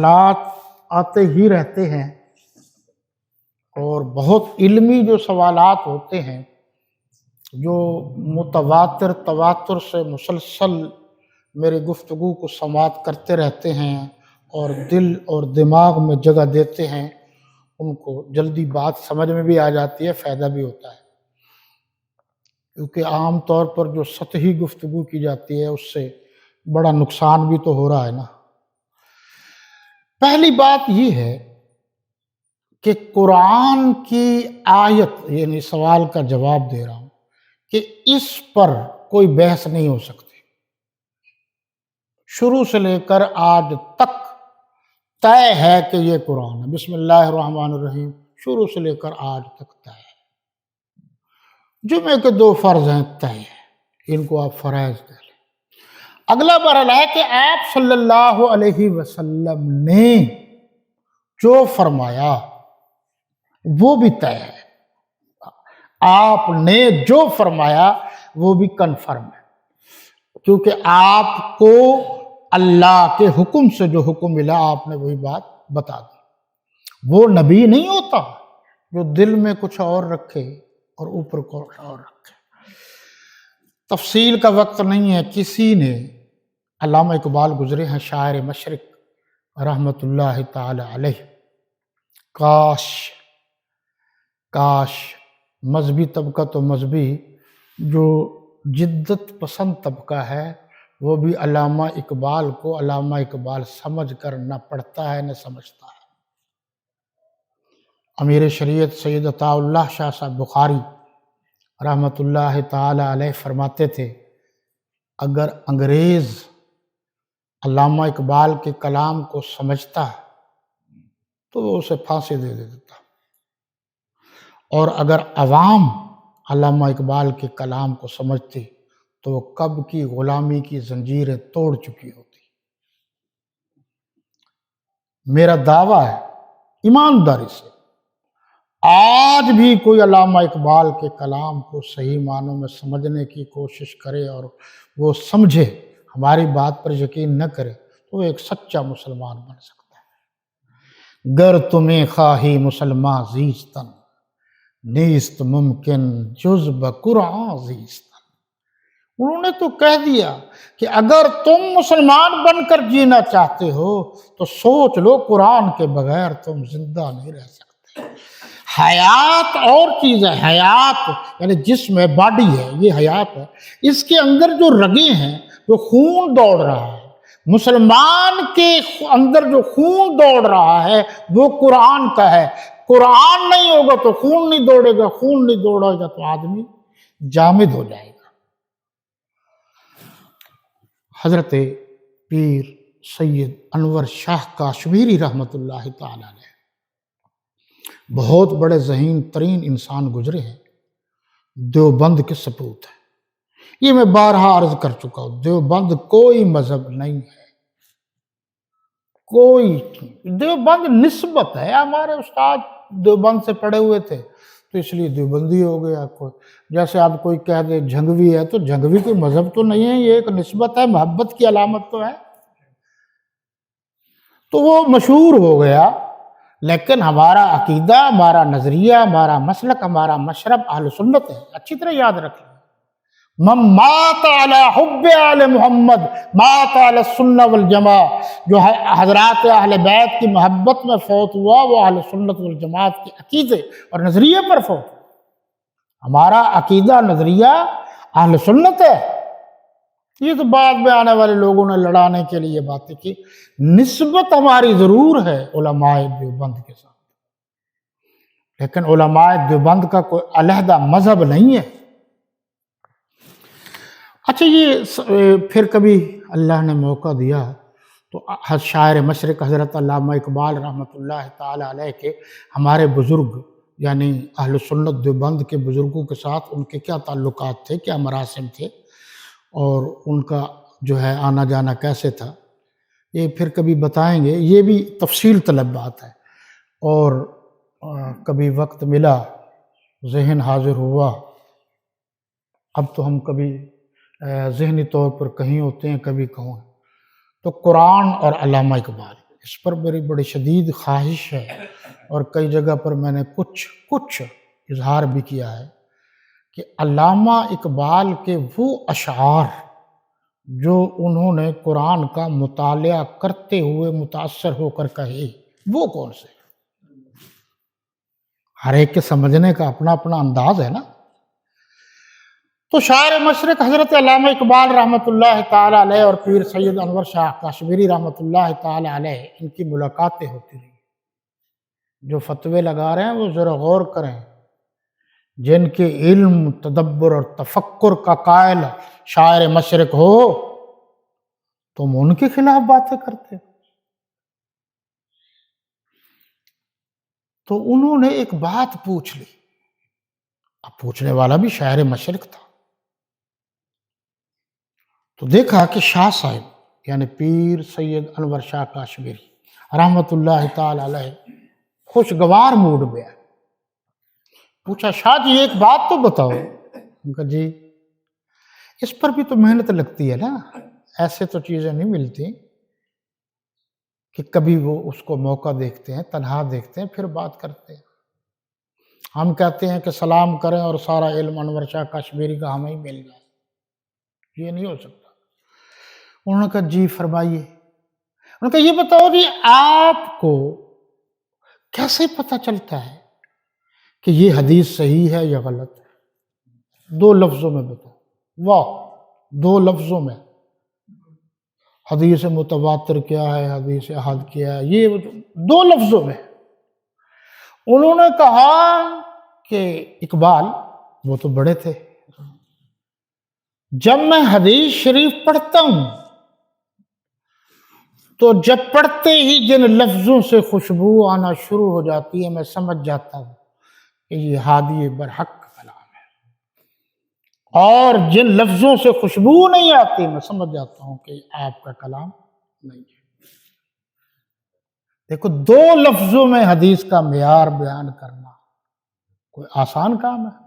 سوالات آتے ہی رہتے ہیں، اور بہت علمی جو سوالات ہوتے ہیں جو تواتر سے مسلسل میری گفتگو کو سماعت کرتے رہتے ہیں اور دل اور دماغ میں جگہ دیتے ہیں، ان کو جلدی بات سمجھ میں بھی آ جاتی ہے، فائدہ بھی ہوتا ہے، کیونکہ عام طور پر جو سطحی گفتگو کی جاتی ہے اس سے بڑا نقصان بھی تو ہو رہا ہے نا۔ پہلی بات یہ ہے کہ قرآن کی آیت، یعنی سوال کا جواب دے رہا ہوں کہ اس پر کوئی بحث نہیں ہو سکتی، شروع سے لے کر آج تک طے ہے کہ یہ قرآن ہے۔ بسم اللہ الرحمن الرحیم شروع سے لے کر آج تک طے ہے۔ جمعے کے 2 فرض ہیں، طے ہے، ان کو آپ فرائض کہہ لیں۔ اگلا مرحلہ ہے کہ آپ صلی اللہ علیہ وسلم نے جو فرمایا وہ بھی طے ہے، آپ نے جو فرمایا وہ بھی کنفرم ہے، کیونکہ آپ کو اللہ کے حکم سے جو حکم ملا آپ نے وہی بات بتا دی۔ وہ نبی نہیں ہوتا جو دل میں کچھ اور رکھے اور اوپر کچھ اور رکھے۔ تفصیل کا وقت نہیں ہے، کسی نے، علامہ اقبال گزرے ہیں شاعر مشرق رحمۃ اللہ تعالی علیہ، کاش مذہبی طبقہ تو مذہبی، جو جدت پسند طبقہ ہے وہ بھی علامہ اقبال کو علامہ اقبال سمجھ کر نہ پڑھتا ہے نہ سمجھتا ہے۔ امیر شریعت سید عطا اللہ شاہ صاحب بخاری رحمۃ اللہ تعالی علیہ فرماتے تھے، اگر انگریز علامہ اقبال کے کلام کو سمجھتا تو وہ اسے پھانسی دے دیتا، اور اگر عوام علامہ اقبال کے کلام کو سمجھتی تو وہ کب کی غلامی کی زنجیریں توڑ چکی ہوتی۔ میرا دعویٰ ہے ایمانداری سے، آج بھی کوئی علامہ اقبال کے کلام کو صحیح معنوں میں سمجھنے کی کوشش کرے اور وہ سمجھے، ہماری بات پر یقین نہ کرے، تو وہ ایک سچا مسلمان بن سکتا ہے۔ گر تمہیں خواہی مسلمان زیستن، نیست ممکن جز بقرآن زیستن۔ انہوں نے تو کہہ دیا کہ اگر تم مسلمان بن کر جینا چاہتے ہو تو سوچ لو، قرآن کے بغیر تم زندہ نہیں رہ سکتے۔ حیات اور چیز ہے، حیات یعنی جسم ہے، باڈی ہے، یہ حیات ہے، اس کے اندر جو رگیں ہیں، جو خون دوڑ رہا ہے، مسلمان کے اندر جو خون دوڑ رہا ہے وہ قرآن کا ہے۔ قرآن نہیں ہوگا تو خون نہیں دوڑے گا، خون نہیں دوڑے گا تو آدمی جامد ہو جائے گا۔ حضرت پیر سید انور شاہ کاشمیری رحمۃ اللہ تعالی علیہ بہت بڑے ذہین ترین انسان گزرے ہیں، دیوبند کے سپوت ہیں۔ یہ میں بارہا عرض کر چکا ہوں، دیوبند کوئی مذہب نہیں ہے، کوئی دیوبند نسبت ہے۔ ہمارے استاد دیوبند سے پڑھے ہوئے تھے تو اس لیے دیوبندی ہو گیا۔ کوئی جیسے آپ کوئی کہہ دے جھنگوی ہے تو جھنگوی کوئی مذہب تو نہیں ہے، یہ ایک نسبت ہے، محبت کی علامت تو ہے، تو وہ مشہور ہو گیا۔ لیکن ہمارا عقیدہ، ہمارا نظریہ، ہمارا مسلک، ہمارا مشرب اہل سنت ہے، اچھی طرح یاد رکھ لیں۔ من مات علی حب آل محمد مات علی السنہ والجماع، جو حضرات اہل بیت کی محبت میں فوت ہوا وہ اہل سنت والجماعت کے عقیدے اور نظریے پر فوت ہوا۔ ہمارا عقیدہ نظریہ اہل سنت ہے۔ یہ تو بعد میں آنے والے لوگوں نے لڑانے کے لیے باتیں کی، نسبت ہماری ضرور ہے علماء دیوبند کے ساتھ، لیکن علماء دیوبند کا کوئی علیحدہ مذہب نہیں ہے۔ اچھا، یہ پھر کبھی اللہ نے موقع دیا تو شاعر مشرق حضرت علامہ اقبال رحمۃ اللہ تعالی علیہ کے ہمارے بزرگ یعنی اہل سنت دیوبند کے بزرگوں کے ساتھ ان کے کیا تعلقات تھے، کیا مراسم تھے، اور ان کا جو ہے آنا جانا کیسے تھا، یہ پھر کبھی بتائیں گے۔ یہ بھی تفصیل طلب بات ہے، اور کبھی وقت ملا، ذہن حاضر ہوا، اب تو ہم کبھی ذہنی طور پر کہیں ہوتے ہیں کبھی کہوں، تو قرآن اور علامہ اقبال اس پر میری بڑی شدید خواہش ہے اور کئی جگہ پر میں نے کچھ اظہار بھی کیا ہے کہ علامہ اقبال کے وہ اشعار جو انہوں نے قرآن کا مطالعہ کرتے ہوئے متاثر ہو کر کہے، وہ کون سے؟ ہر ایک کے سمجھنے کا اپنا اپنا انداز ہے نا۔ تو شاعر مشرق حضرت علامہ اقبال رحمۃ اللہ تعالی علیہ اور پیر سید انور شاہ کاشمیری رحمۃ اللہ تعالی علیہ، ان کی ملاقاتیں ہوتی رہی۔ جو فتوے لگا رہے ہیں وہ ذرا غور کریں، جن کے علم، تدبر اور تفکر کا قائل شاعر مشرق ہو، تم ان کے خلاف باتیں کرتے ہو۔ تو انہوں نے ایک بات پوچھ لی، اب پوچھنے والا بھی شاعر مشرق تھا۔ تو دیکھا کہ شاہ صاحب یعنی پیر سید انور شاہ کاشمیری رحمۃ اللہ تعالی علیہ خوشگوار موڈ میں ہے۔ پوچھا، شاہ جی ایک بات تو بتاؤ۔ ان کا جی، اس پر بھی تو محنت لگتی ہے نا، ایسے تو چیزیں نہیں ملتی کہ کبھی وہ اس کو موقع دیکھتے ہیں، تنہا دیکھتے ہیں پھر بات کرتے ہیں۔ ہم کہتے ہیں کہ سلام کریں اور سارا علم انور شاہ کاشمیری کا ہمیں ہی مل جائے، یہ نہیں ہو سکتا۔ انہوں نے کہا جی فرمائیے۔ انہوں نے کہا یہ بتاؤ جی، آپ کو کیسے پتہ چلتا ہے کہ یہ حدیث صحیح ہے یا غلط ہے؟ دو لفظوں میں بتاؤ۔ واہ، دو لفظوں میں۔ حدیث متواتر کیا ہے، حدیث احاد کیا ہے، یہ دو لفظوں میں۔ انہوں نے کہا کہ اقبال وہ تو بڑے تھے، جب میں حدیث شریف پڑھتا ہوں تو جب پڑھتے ہی جن لفظوں سے خوشبو آنا شروع ہو جاتی ہے میں سمجھ جاتا ہوں کہ یہ ہادی برحق کا کلام ہے، اور جن لفظوں سے خوشبو نہیں آتی میں سمجھ جاتا ہوں کہ آپ کا کلام نہیں ہے۔ دیکھو، دو لفظوں میں حدیث کا معیار بیان کرنا کوئی آسان کام ہے؟